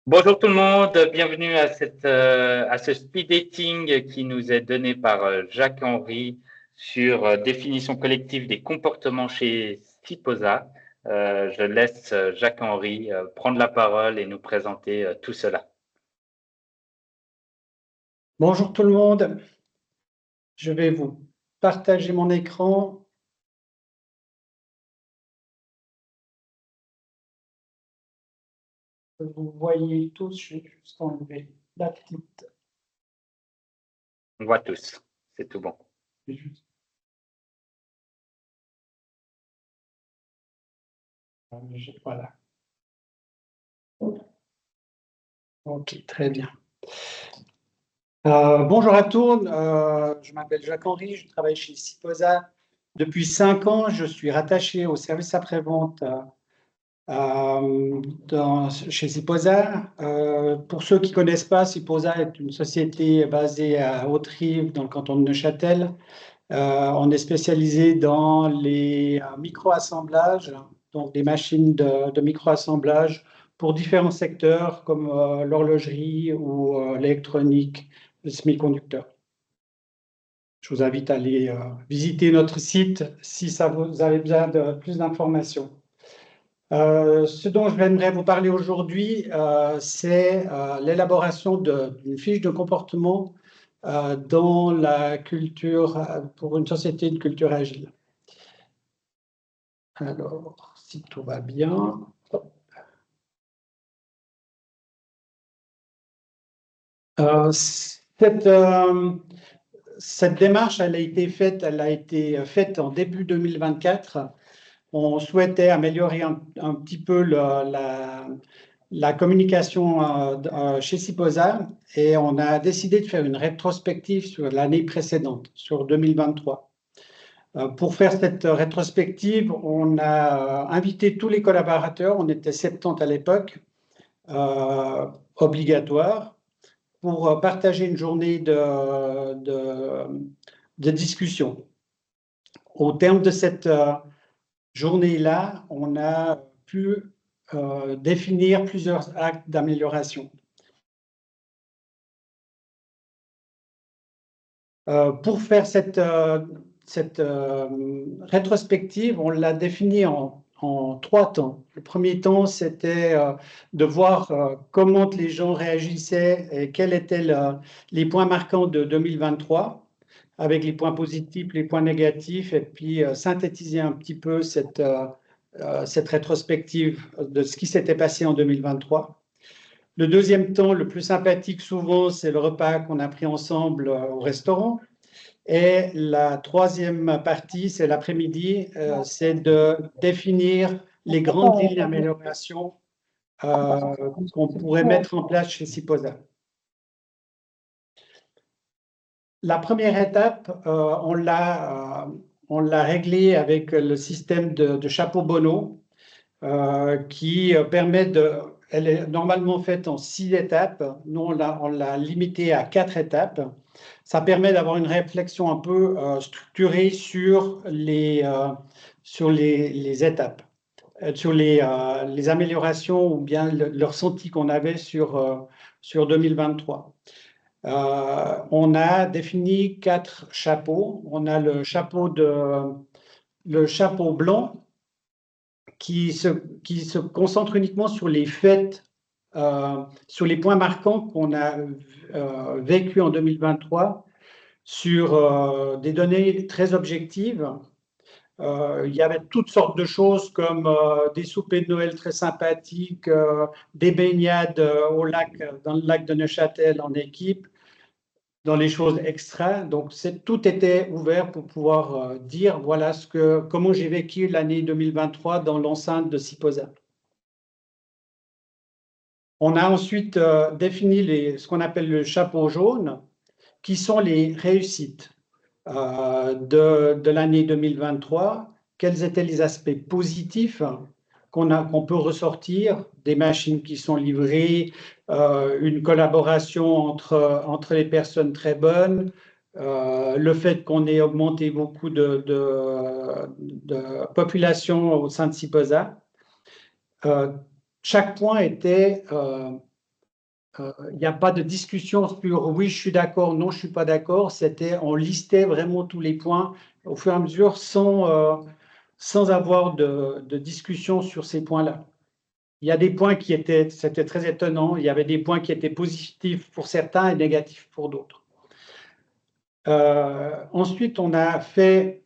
Bonjour tout le monde, bienvenue à ce speed dating qui nous est donné par Jacques-Henri sur définition collective des comportements chez Stiposa. Je laisse Jacques-Henri prendre la parole et nous présenter tout cela. Bonjour tout le monde, je vais vous partager mon écran. Vous voyez tous, je vais juste enlever la petite. On voit tous, c'est tout bon. Voilà. Ok, très bien. Bonjour à tous, je m'appelle Jacques-Henri, je travaille chez Stiposa. Depuis 5 ans, je suis rattaché au service après-vente chez Stiposa. Pour ceux qui ne connaissent pas, Stiposa est une société basée à Haute-Rive, dans le canton de Neuchâtel. On est spécialisé dans les micro-assemblages, donc des machines de micro-assemblage pour différents secteurs comme l'horlogerie ou l'électronique, le semi-conducteur. Je vous invite à aller visiter notre site si vous avez besoin de plus d'informations. Ce dont j'aimerais vous parler aujourd'hui, c'est l'élaboration d'une fiche de comportement dans la culture, pour une société de culture agile. Alors, si tout va bien. Cette démarche, elle a été faite en début 2024. On souhaitait améliorer un petit peu la communication chez Stiposa et on a décidé de faire une rétrospective sur l'année précédente, sur 2023. Pour faire cette rétrospective, on a invité tous les collaborateurs, on était 70 à l'époque, obligatoire, pour partager une journée de discussion. Au terme de cette journée-là, on a pu définir plusieurs actes d'amélioration. Pour faire cette rétrospective, on l'a définie en 3 temps. Le premier temps, c'était de voir comment les gens réagissaient et quels étaient les points marquants de 2023, avec les points positifs, les points négatifs, et puis synthétiser un petit peu cette rétrospective de ce qui s'était passé en 2023. Le deuxième temps, le plus sympathique souvent, c'est le repas qu'on a pris ensemble au restaurant. Et la troisième partie, c'est l'après-midi, c'est de définir les grandes lignes d'amélioration qu'on pourrait mettre en place chez Stiposa. La première étape, on l'a réglée avec le système de chapeau Bono, qui permet elle est normalement faite en 6 étapes. Nous, on l'a limitée à 4 étapes. Ça permet d'avoir une réflexion un peu structurée sur les étapes, sur les améliorations ou bien le ressenti qu'on avait sur 2023. On a défini 4 chapeaux. On a le chapeau blanc, qui se concentre uniquement sur les faits, sur les points marquants qu'on a vécus en 2023, sur des données très objectives. Il y avait toutes sortes de choses comme des soupers de Noël très sympathiques, des baignades dans le lac de Neuchâtel en équipe, dans les choses extra. Donc, tout était ouvert pour pouvoir dire voilà comment j'ai vécu l'année 2023 dans l'enceinte de Stiposa. On a ensuite défini ce qu'on appelle le chapeau jaune, qui sont les réussites de l'année 2023. Quels étaient les aspects positifs qu'on peut ressortir, des machines qui sont livrées, une collaboration entre les personnes très bonne, le fait qu'on ait augmenté beaucoup de population au sein de Stiposa. Chaque point était il n'y a pas de discussion sur oui, je suis d'accord, non, je ne suis pas d'accord. On listait vraiment tous les points au fur et à mesure sans avoir de discussion sur ces points-là. Il y a des points c'était très étonnant, il y avait des points qui étaient positifs pour certains et négatifs pour d'autres. Ensuite, on a fait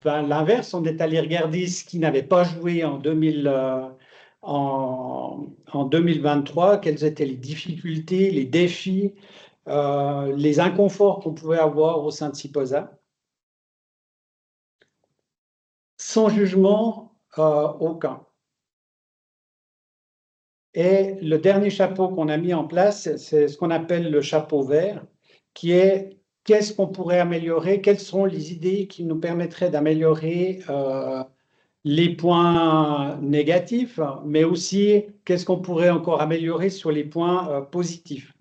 l'inverse, on est allé regarder ce qui n'avait pas joué en 2023, quelles étaient les difficultés, les défis, les inconforts qu'on pouvait avoir au sein de Ciposa. Sans jugement aucun. Et le dernier chapeau qu'on a mis en place, c'est ce qu'on appelle le chapeau vert, qui est qu'est-ce qu'on pourrait améliorer, quelles sont les idées qui nous permettraient d'améliorer les points négatifs, mais aussi qu'est-ce qu'on pourrait encore améliorer sur les points positifs.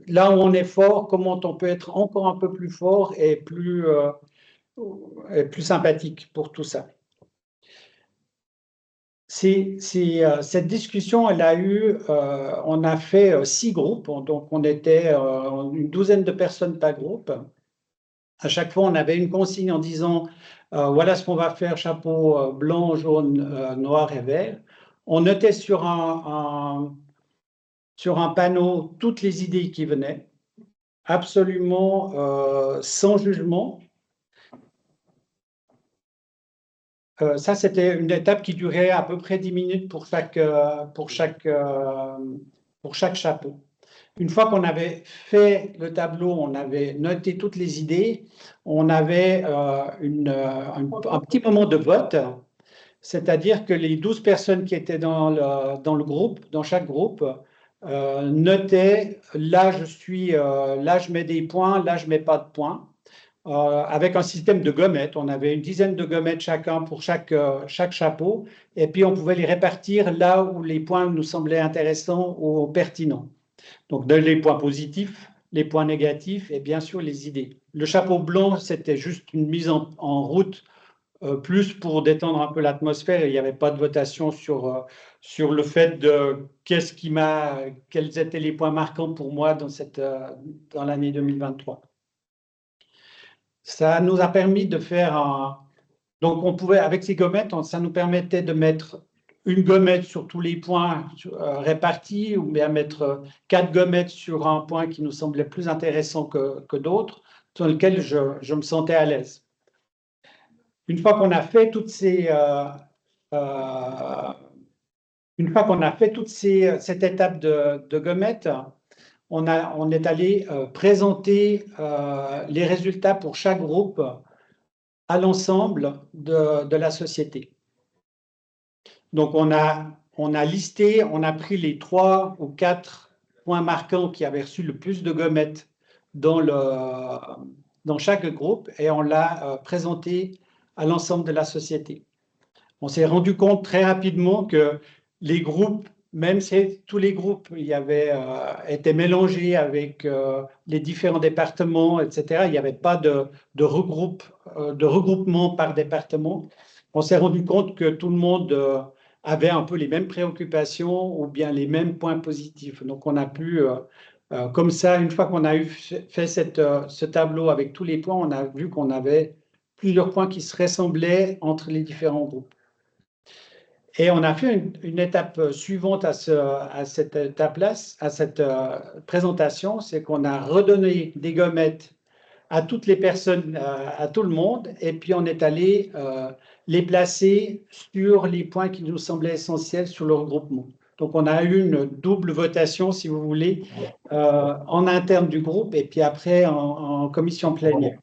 Là où on est fort, comment on peut être encore un peu plus fort et plus sympathique pour tout ça. Cette discussion, elle a eu, on a fait 6 groupes, donc on était une douzaine de personnes par groupe. À chaque fois, on avait une consigne en disant voilà ce qu'on va faire, chapeau blanc, jaune, noir et vert. On notait sur un panneau toutes les idées qui venaient, absolument sans jugement. Ça, c'était une étape qui durait à peu près 10 minutes pour chaque chapeau. Une fois qu'on avait fait le tableau, on avait noté toutes les idées, on avait un petit moment de vote, c'est-à-dire que les 12 personnes qui étaient dans le groupe, dans chaque groupe, notaient là je mets des points, là je mets pas de points. Avec un système de gommettes. On avait une dizaine de gommettes chacun pour chaque chapeau, et puis on pouvait les répartir là où les points nous semblaient intéressants ou pertinents. Donc, les points positifs, les points négatifs et bien sûr les idées. Le chapeau blanc, c'était juste une mise en route, plus pour détendre un peu l'atmosphère. Il n'y avait pas de votation sur le fait de quels étaient les points marquants pour moi dans l'année 2023. Ça nous a permis de faire donc on pouvait, avec ces gommettes, ça nous permettait de mettre une gommette sur tous les points répartis, ou bien mettre 4 gommettes sur un point qui nous semblait plus intéressant que d'autres, sur lequel je me sentais à l'aise. Une fois qu'on a fait cette étape de gommettes, on est allé présenter les résultats pour chaque groupe à l'ensemble de la société. Donc, on a listé, on a pris les 3 ou 4 points marquants qui avaient reçu le plus de gommettes dans chaque groupe, et on l'a présenté à l'ensemble de la société. On s'est rendu compte très rapidement que les groupes, même si tous les groupes étaient mélangés avec les différents départements, etc., il n'y avait pas de regroupement par département. On s'est rendu compte que tout le monde avait un peu les mêmes préoccupations ou bien les mêmes points positifs. Donc, on a pu, comme ça, une fois qu'on a fait ce tableau avec tous les points, on a vu qu'on avait plusieurs points qui se ressemblaient entre les différents groupes. Et on a fait une étape suivante à cette étape-là, à cette présentation, c'est qu'on a redonné des gommettes à toutes les personnes, à tout le monde, et puis on est allé les placer sur les points qui nous semblaient essentiels sur le regroupement. Donc, on a eu une double votation, si vous voulez, en interne du groupe et puis après en commission plénière.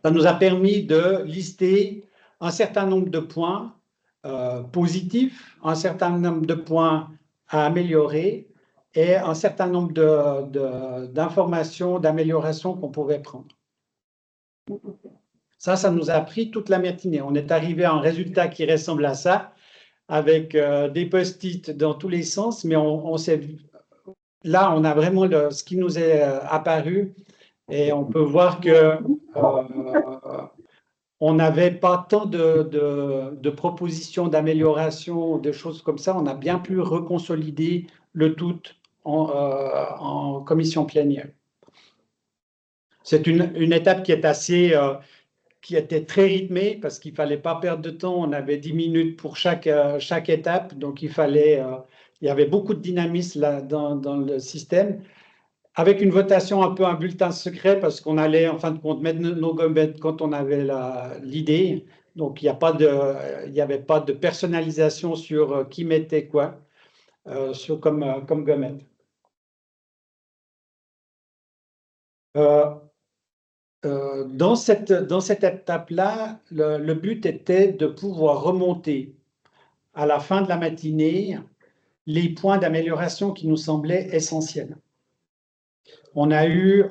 Ça nous a permis de lister un certain nombre de points positifs, un certain nombre de points à améliorer et un certain nombre d'informations, d'améliorations qu'on pouvait prendre. Ça nous a pris toute la matinée. On est arrivé à un résultat qui ressemble à ça, avec des post-it dans tous les sens, mais là, on a vraiment ce qui nous est apparu, et on peut voir que on n'avait pas tant de propositions d'amélioration, de choses comme ça. On a bien pu reconsolider le tout en commission plénière. C'est une étape qui est qui était très rythmée parce qu'il ne fallait pas perdre de temps. On avait 10 minutes pour chaque étape, donc il y avait beaucoup de dynamisme là, dans le système. Avec une votation un peu un bulletin secret parce qu'on allait en fin de compte mettre nos gommettes quand on avait l'idée. Donc il n'y avait pas de personnalisation sur qui mettait quoi comme gommette. Dans cette étape-là, le but était de pouvoir remonter à la fin de la matinée les points d'amélioration qui nous semblaient essentiels. On avait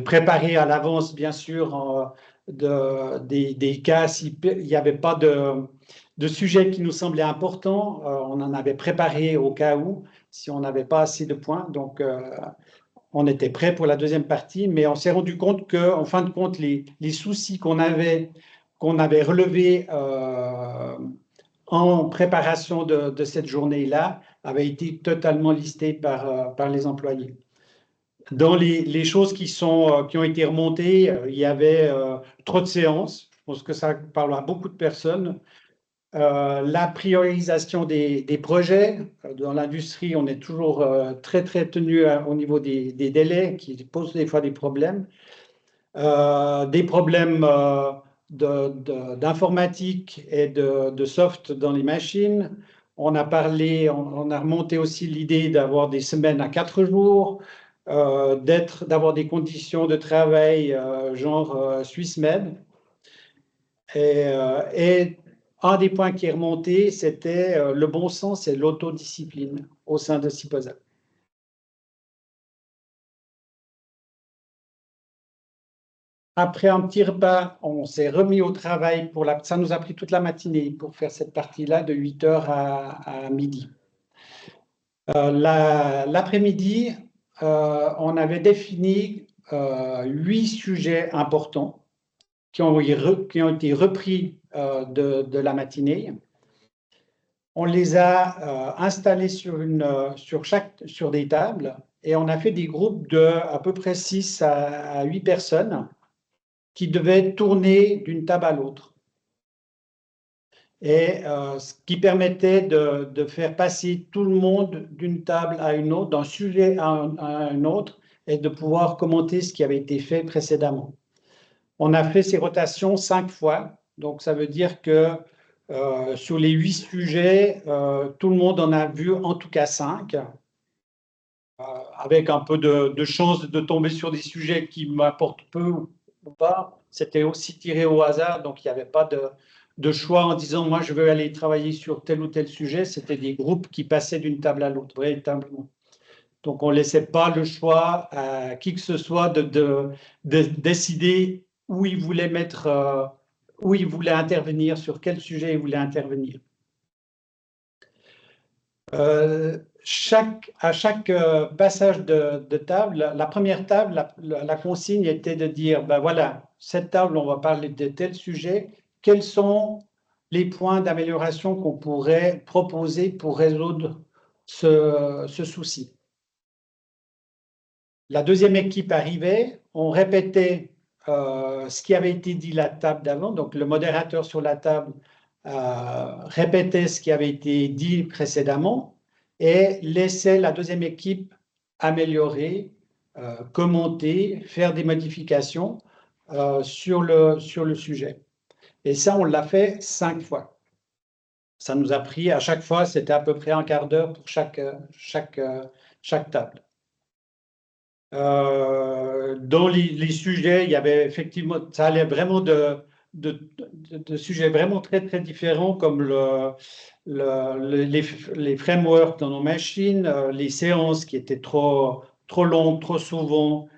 préparé à l'avance, bien sûr, des cas s'il n'y avait pas de sujet qui nous semblait important. On en avait préparé au cas où, si on n'avait pas assez de points. Donc, on était prêt pour la deuxième partie, mais on s'est rendu compte qu'en fin de compte, les soucis qu'on avait relevés en préparation de cette journée-là avaient été totalement listés par les employés. Dans les choses qui ont été remontées, il y avait trop de séances. Je pense que ça parle à beaucoup de personnes. La priorisation des projets. Dans l'industrie, on est toujours très tenu au niveau des délais qui posent des fois des problèmes. Des problèmes d'informatique et de soft dans les machines. On a remonté aussi l'idée d'avoir des semaines à 4 jours, d'avoir des conditions de travail genre SwissMed. Et un des points qui est remonté, c'était le bon sens et l'autodiscipline au sein de CIPOSA. Après un petit repas, on s'est remis au travail ça nous a pris toute la matinée pour faire cette partie-là de 8h à midi. L'après-midi, on avait défini 8 sujets importants qui ont été repris de la matinée. On les a installés sur des tables et on a fait des groupes de à peu près 6 à 8 personnes qui devaient tourner d'une table à l'autre. Et ce qui permettait de faire passer tout le monde d'une table à une autre, d'un sujet à un autre, et de pouvoir commenter ce qui avait été fait précédemment. On a fait ces rotations 5 fois, donc ça veut dire que sur les 8 sujets, tout le monde en a vu en tout cas 5, avec un peu de chance de tomber sur des sujets qui m'apportent peu ou pas. C'était aussi tiré au hasard, donc il n'y avait pas de choix en disant moi je veux aller travailler sur tel ou tel sujet. C'était des groupes qui passaient d'une table à l'autre, véritablement. Donc on ne laissait pas le choix à qui que ce soit de décider où il voulait où il voulait intervenir, sur quel sujet il voulait intervenir. À chaque passage de table, la première table, la consigne était de dire, ben voilà, cette table, on va parler de tel sujet, quels sont les points d'amélioration qu'on pourrait proposer pour résoudre ce souci. La deuxième équipe arrivait, on répétait ce qui avait été dit la table d'avant, donc le modérateur sur la table répétait ce qui avait été dit précédemment et laissait la deuxième équipe améliorer, commenter, faire des modifications sur le sujet. Et ça, on l'a fait 5 fois. Ça nous a pris, à chaque fois, c'était à peu près un quart d'heure pour chaque table. Dans les sujets, il y avait effectivement, ça allait vraiment de sujets vraiment très différents comme les frameworks dans nos machines, les séances qui étaient trop longues, trop souvent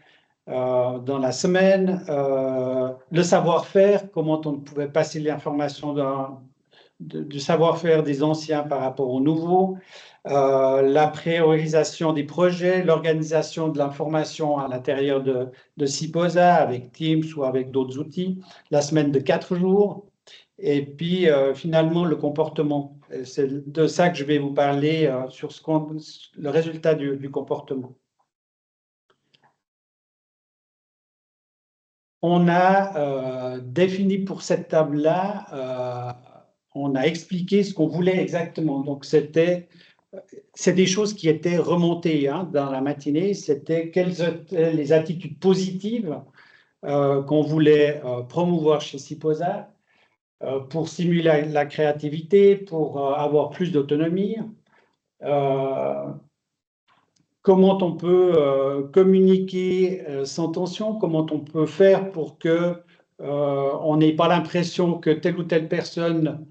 dans la semaine, le savoir-faire, comment on pouvait passer l'information du savoir-faire des anciens par rapport aux nouveaux, la priorisation des projets, l'organisation de l'information à l'intérieur de CIPOSA avec Teams ou avec d'autres outils, la semaine de 4 jours, et puis finalement le comportement. C'est de ça que je vais vous parler sur le résultat du comportement. On a défini pour cette table-là, on a expliqué ce qu'on voulait exactement. Donc, c'est des choses qui étaient remontées dans la matinée. C'était quelles étaient les attitudes positives qu'on voulait promouvoir chez CIPOSA pour stimuler la créativité, pour avoir plus d'autonomie. Comment on peut communiquer sans tension, comment on peut faire pour que on n'ait pas l'impression que telle ou telle personne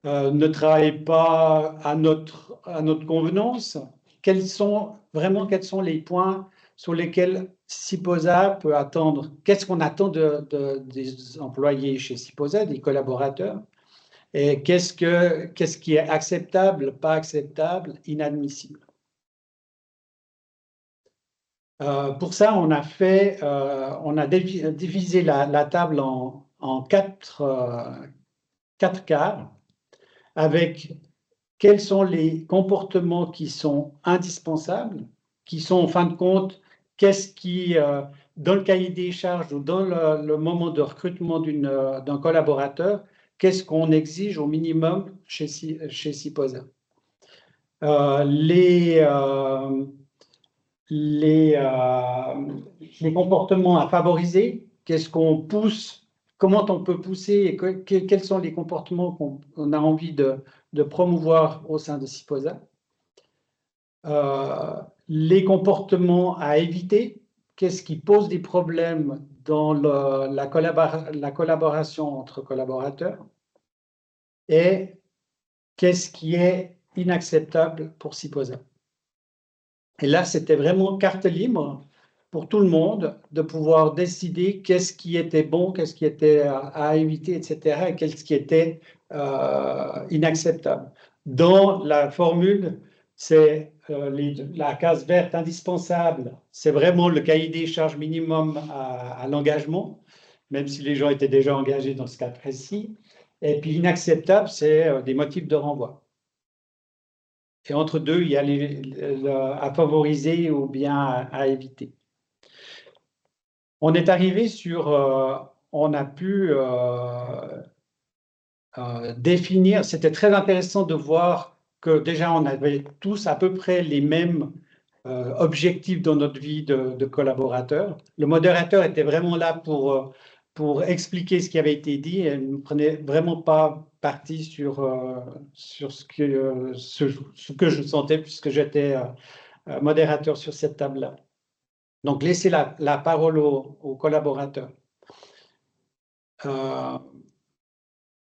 ne travaille pas à notre convenance. Quels sont les points sur lesquels CIPOSA peut attendre? Qu'est-ce qu'on attend des employés chez CIPOSA, des collaborateurs? Et qu'est-ce qui est acceptable, pas acceptable, inadmissible? Pour ça, on a divisé la table en quatre quarts avec quels sont les comportements qui sont indispensables, qui sont en fin de compte, qu'est-ce qui, dans le cahier des charges ou dans le moment de recrutement d'un collaborateur, qu'est-ce qu'on exige au minimum chez CIPOSA. Les comportements à favoriser, qu'est-ce qu'on pousse, comment on peut pousser et quels sont les comportements qu'on a envie de promouvoir au sein de CIPOSA. Les comportements à éviter, qu'est-ce qui pose des problèmes dans la collaboration entre collaborateurs et qu'est-ce qui est inacceptable pour CIPOSA. Et là, c'était vraiment carte libre pour tout le monde de pouvoir décider qu'est-ce qui était bon, qu'est-ce qui était à éviter, etc., et qu'est-ce qui était inacceptable. Dans la formule, c'est la case verte indispensable, c'est vraiment le cahier des charges minimum à l'engagement, même si les gens étaient déjà engagés dans ce cas précis. Et puis inacceptable, c'est des motifs de renvoi. Et entre deux, il y a à favoriser ou bien à éviter. On est arrivé on a pu définir, c'était très intéressant de voir que déjà on avait tous à peu près les mêmes objectifs dans notre vie de collaborateurs. Le modérateur était vraiment là pour expliquer ce qui avait été dit et ne prenait vraiment pas parti sur ce que je sentais puisque j'étais modérateur sur cette table-là. Donc, laisser la parole aux collaborateurs.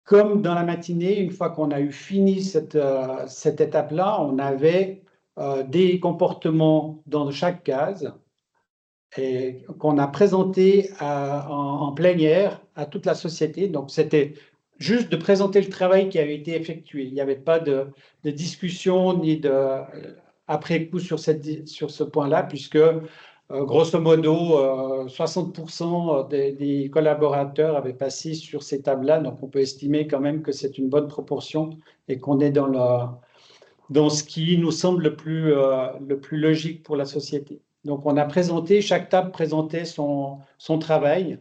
Comme dans la matinée, une fois qu'on a eu fini cette étape-là, on avait des comportements dans chaque case et qu'on a présenté en plénière à toute la société. Donc, c'était juste de présenter le travail qui avait été effectué. Il n'y avait pas de discussion ni après coup sur ce point-là, puisque grosso modo, 60% des collaborateurs avaient passé sur ces tables-là. Donc, on peut estimer quand même que c'est une bonne proportion et qu'on est dans ce qui nous semble le plus logique pour la société. Donc, on a présenté, chaque table présentait son travail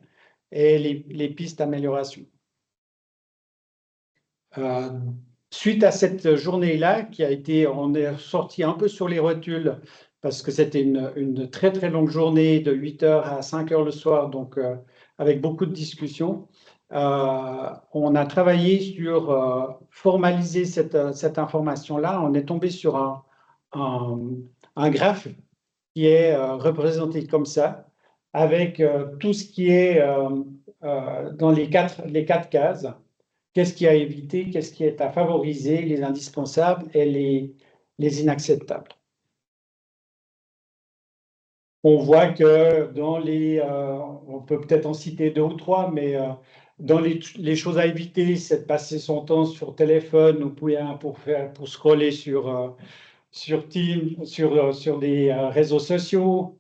et les pistes d'amélioration. Suite à cette journée-là, on est sorti un peu sur les rotules parce que c'était une très très longue journée de 8h à 5h le soir, donc avec beaucoup de discussions. On a travaillé sur formaliser cette information-là. On est tombé sur un graphe qui est représenté comme ça, avec tout ce qui est dans les quatre cases. Qu'est-ce qui est à éviter, qu'est-ce qui est à favoriser, les indispensables et les inacceptables. On voit que on peut peut-être en citer 2 ou 3, mais Dans les choses à éviter, c'est de passer son temps sur téléphone ou pour scroller sur Teams, sur des réseaux sociaux,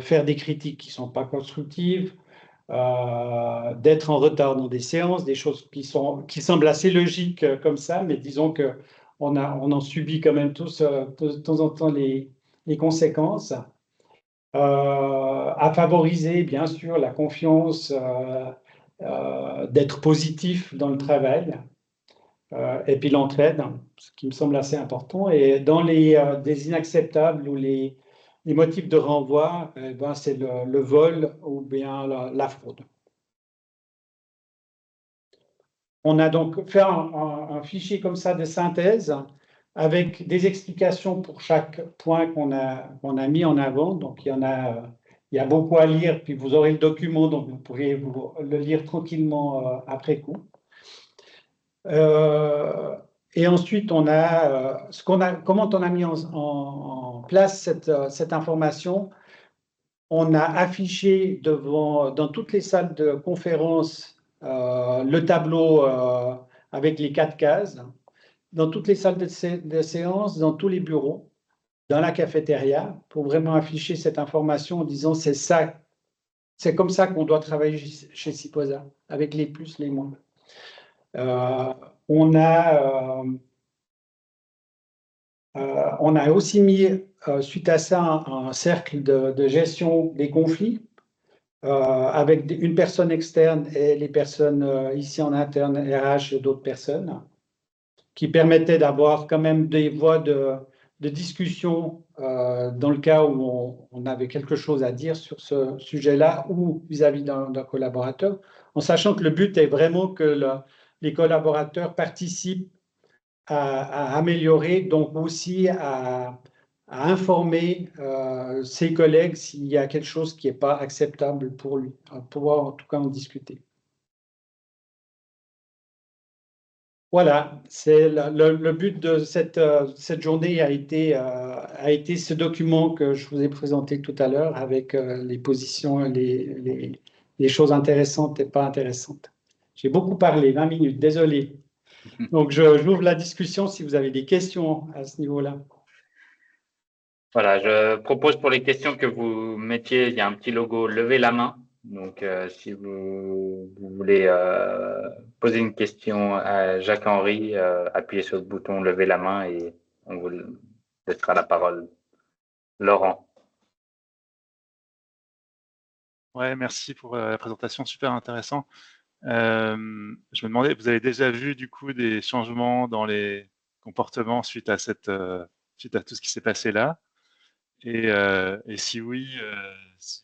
faire des critiques qui ne sont pas constructives, d'être en retard dans des séances, des choses qui semblent assez logiques comme ça, mais disons que on en subit quand même tous de temps en temps les conséquences. À favoriser, bien sûr, la confiance, d'être positif dans le travail, et puis l'entraide, ce qui me semble assez important. Et dans des inacceptables ou les motifs de renvoi, ben, c'est le vol ou bien la fraude. On a donc fait un fichier comme ça de synthèse avec des explications pour chaque point qu'on a mis en avant. Donc, il y a beaucoup à lire, puis vous aurez le document, donc vous pourrez le lire tranquillement après coup. Et ensuite, comment on a mis en place cette information. On a affiché dans toutes les salles de conférence le tableau avec les 4 cases, dans toutes les salles de séance, dans tous les bureaux, dans la cafétéria, pour vraiment afficher cette information en disant c'est comme ça qu'on doit travailler chez Siposa, avec les plus, les moins. On a aussi mis, suite à ça, un cercle de gestion des conflits avec une personne externe et les personnes ici en interne, RH et d'autres personnes, qui permettaient d'avoir quand même des voies de discussion dans le cas où on avait quelque chose à dire sur ce sujet-là ou vis-à-vis d'un collaborateur, en sachant que le but est vraiment que les collaborateurs participent à améliorer, donc aussi à informer ses collègues s'il y a quelque chose qui n'est pas acceptable pour lui, à pouvoir en tout cas en discuter. Voilà, c'est le but de cette journée a été ce document que je vous ai présenté tout à l'heure avec les positions, les choses intéressantes et pas intéressantes. J'ai beaucoup parlé, 20 minutes, désolé. Donc, j'ouvre la discussion si vous avez des questions à ce niveau-là. Voilà, je propose pour les questions que vous mettiez, il y a un petit logo lever la main. Donc, si vous voulez poser une question à Jacques-Henri, appuyez sur le bouton lever la main et on vous laissera la parole. Laurent. Ouais, merci pour la présentation, super intéressant. Je me demandais, vous avez déjà vu du coup des changements dans les comportements suite à suite à tout ce qui s'est passé là? Et si oui, si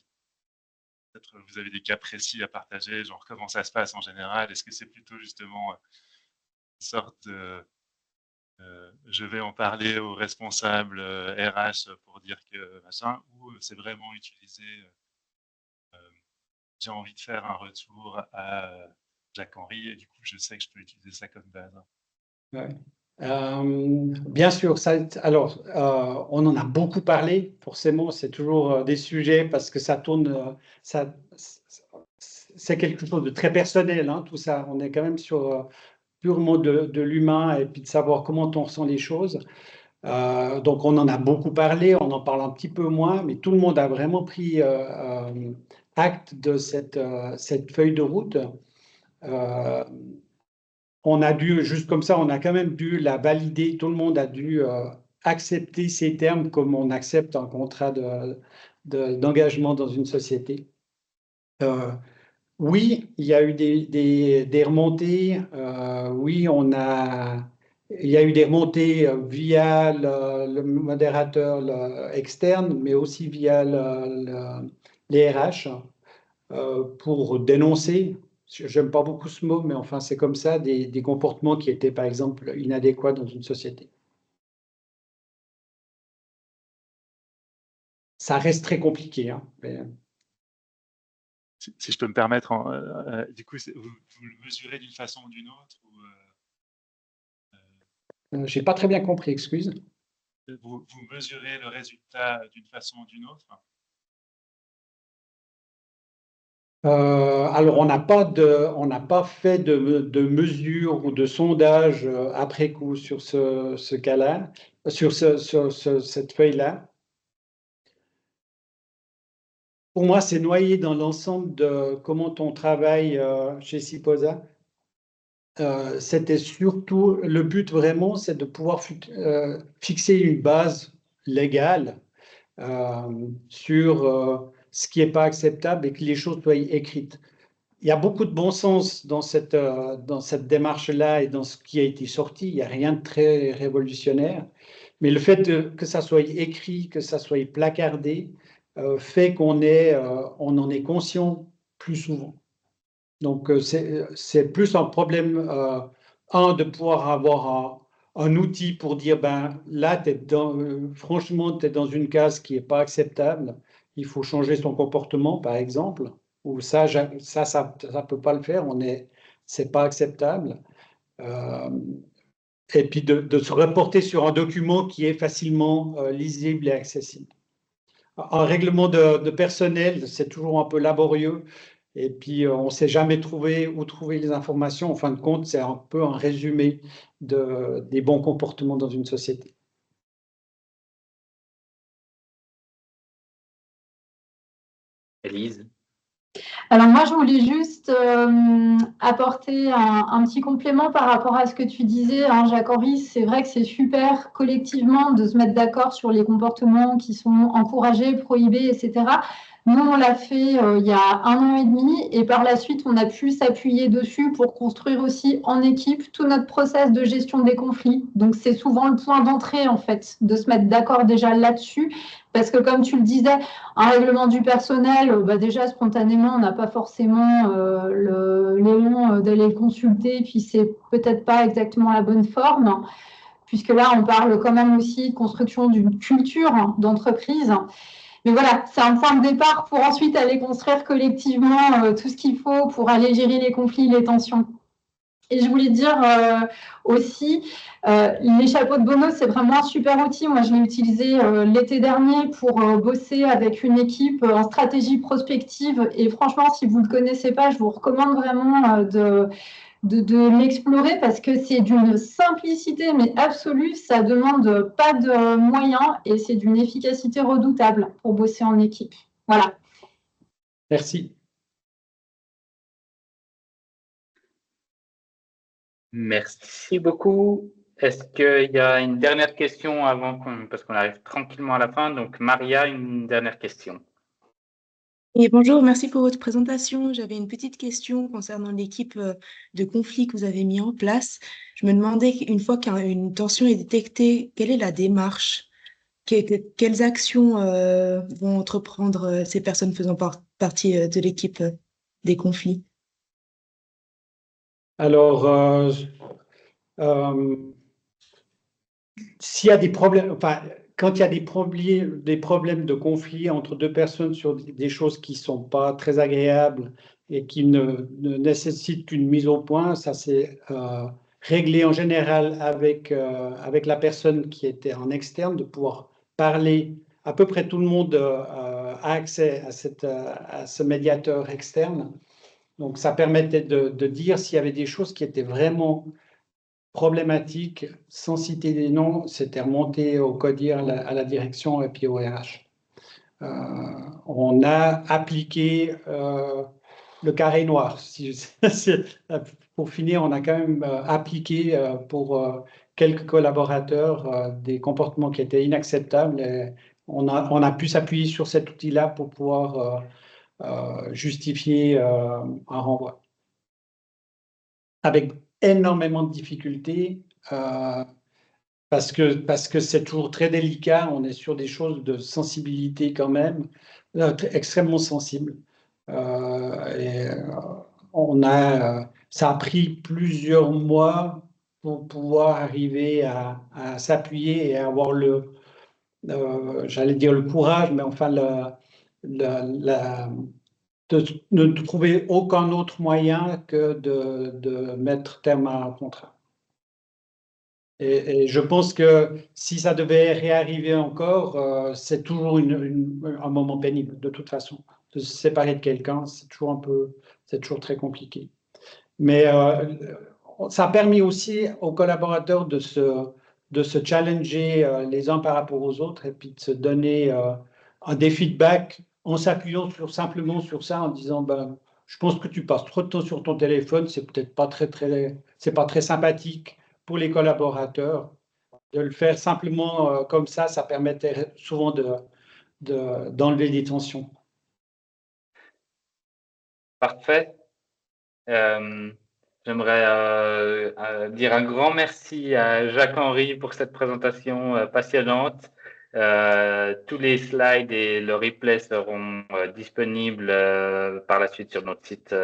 peut-être vous avez des cas précis à partager, genre comment ça se passe en général? Est-ce que c'est plutôt justement une sorte de je vais en parler aux responsables RH pour dire que machin, ou c'est vraiment utilisé j'ai envie de faire un retour à Jacques-Henri et du coup, je sais que je peux utiliser ça comme base. Ouais. Bien sûr, alors, on en a beaucoup parlé, forcément, c'est toujours des sujets parce que ça tourne, c'est quelque chose de très personnel, hein, tout ça. On est quand même sur purement de l'humain et puis de savoir comment on ressent les choses. Donc, on en a beaucoup parlé, on en parle un petit peu moins, mais tout le monde a vraiment pris acte de cette feuille de route. On a dû, juste comme ça, on a quand même dû la valider. Tout le monde a dû accepter ces termes comme on accepte un contrat d'engagement dans une société. Oui, il y a eu des remontées. Oui, il y a eu des remontées via le modérateur externe, mais aussi via les RH pour dénoncer. J'aime pas beaucoup ce mot, mais enfin, c'est comme ça, des comportements qui étaient, par exemple, inadéquats dans une société. Ça reste très compliqué, hein, mais... Si je peux me permettre, du coup, vous le mesurez d'une façon ou d'une autre j'ai pas très bien compris, excuse. vous mesurez le résultat d'une façon ou d'une autre? Alors, on n'a pas fait de mesures ou de sondage après coup sur ce cas-là, sur cette feuille-là. Pour moi, c'est noyé dans l'ensemble de comment on travaille chez Siposa. C'était surtout, le but vraiment, c'est de pouvoir fixer une base légale sur ce qui n'est pas acceptable et que les choses soient écrites. Il y a beaucoup de bon sens dans cette démarche-là et dans ce qui a été sorti. Il n'y a rien de très révolutionnaire. Mais le fait que ça soit écrit, que ça soit placardé, fait qu'on en est conscient plus souvent. Donc, c'est plus un problème, de pouvoir avoir un outil pour dire, ben là, franchement, tu es dans une case qui n'est pas acceptable, il faut changer son comportement, par exemple, ou ça peut pas le faire, c'est pas acceptable. Et puis de se reporter sur un document qui est facilement lisible et accessible. Un règlement de personnel, c'est toujours un peu laborieux. Et puis, on ne sait jamais où trouver les informations. En fin de compte, c'est un peu un résumé des bons comportements dans une société. Élise? Alors moi, je voulais juste apporter un petit complément par rapport à ce que tu disais, hein, Jacques-Henri. C'est vrai que c'est super collectivement de se mettre d'accord sur les comportements qui sont encouragés, prohibés, etc. Nous, on l'a fait il y a 1 an et demi et par la suite, on a pu s'appuyer dessus pour construire aussi en équipe tout notre process de gestion des conflits. Donc, c'est souvent le point d'entrée, en fait, de se mettre d'accord déjà là-dessus. Parce que comme tu le disais, un règlement du personnel, déjà spontanément, on n'a pas forcément l'élan d'aller le consulter, puis c'est peut-être pas exactement la bonne forme, puisque là, on parle quand même aussi de construction d'une culture d'entreprise. Mais voilà, c'est un point de départ pour ensuite aller construire collectivement tout ce qu'il faut pour aller gérer les conflits, les tensions. Et je voulais dire aussi, les chapeaux de Bono, c'est vraiment un super outil. Moi, je l'ai utilisé l'été dernier pour bosser avec une équipe en stratégie prospective. Et franchement, si vous ne le connaissez pas, je vous recommande vraiment de l'explorer parce que c'est d'une simplicité, mais absolue. Ça ne demande pas de moyens et c'est d'une efficacité redoutable pour bosser en équipe. Voilà. Merci. Merci beaucoup. Est-ce qu'il y a une dernière question parce qu'on arrive tranquillement à la fin. Donc, Maria, une dernière question. Et bonjour, merci pour votre présentation. J'avais une petite question concernant l'équipe de conflit que vous avez mis en place. Je me demandais, une fois qu'une tension est détectée, quelle est la démarche? Quelles actions vont entreprendre ces personnes faisant partie de l'équipe des conflits? Alors, s'il y a des problèmes, enfin, quand il y a des problèmes de conflit entre deux personnes sur des choses qui ne sont pas très agréables et qui ne nécessitent qu'une mise au point, ça c'est réglé en général avec la personne qui était en externe, de pouvoir parler. À peu près tout le monde a accès à ce médiateur externe. Donc, ça permettait de dire s'il y avait des choses qui étaient vraiment problématiques, sans citer des noms, c'était remonté au CODIR, à la direction et puis au RH. On a appliqué le carré noir. Pour finir, on a quand même appliqué pour quelques collaborateurs des comportements qui étaient inacceptables. Et on a pu s'appuyer sur cet outil-là pour pouvoir justifier un renvoi. Avec énormément de difficultés, parce que c'est toujours très délicat, on est sur des choses de sensibilité quand même, extrêmement sensibles. Ça a pris plusieurs mois pour pouvoir arriver à s'appuyer et avoir j'allais dire le courage, mais enfin de ne trouver aucun autre moyen que de mettre terme à un contrat. Et je pense que si ça devait réarriver encore, c'est toujours un moment pénible, de toute façon. se séparer de quelqu'un, c'est toujours très compliqué. Mais ça a permis aussi aux collaborateurs de se challenger les uns par rapport aux autres et puis de se donner des feedbacks en s'appuyant simplement sur ça, en disant ben, je pense que tu passes trop de temps sur ton téléphone, c'est peut-être pas c'est pas très sympathique pour les collaborateurs. De le faire simplement comme ça permettait souvent d'enlever des tensions. Parfait. J'aimerais dire un grand merci à Jacques-Henri pour cette présentation passionnante. Tous les slides et le replay seront disponibles par la suite sur notre site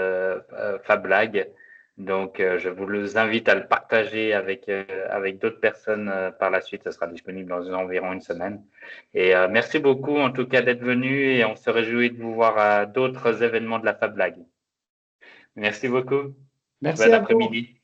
FabLag. Donc, je vous invite à le partager avec d'autres personnes par la suite. Ce sera disponible dans environ une semaine. Et merci beaucoup en tout cas d'être venu et on se réjouit de vous voir à d'autres événements de la FabLag. Merci beaucoup. Merci Bon à vous. après-midi.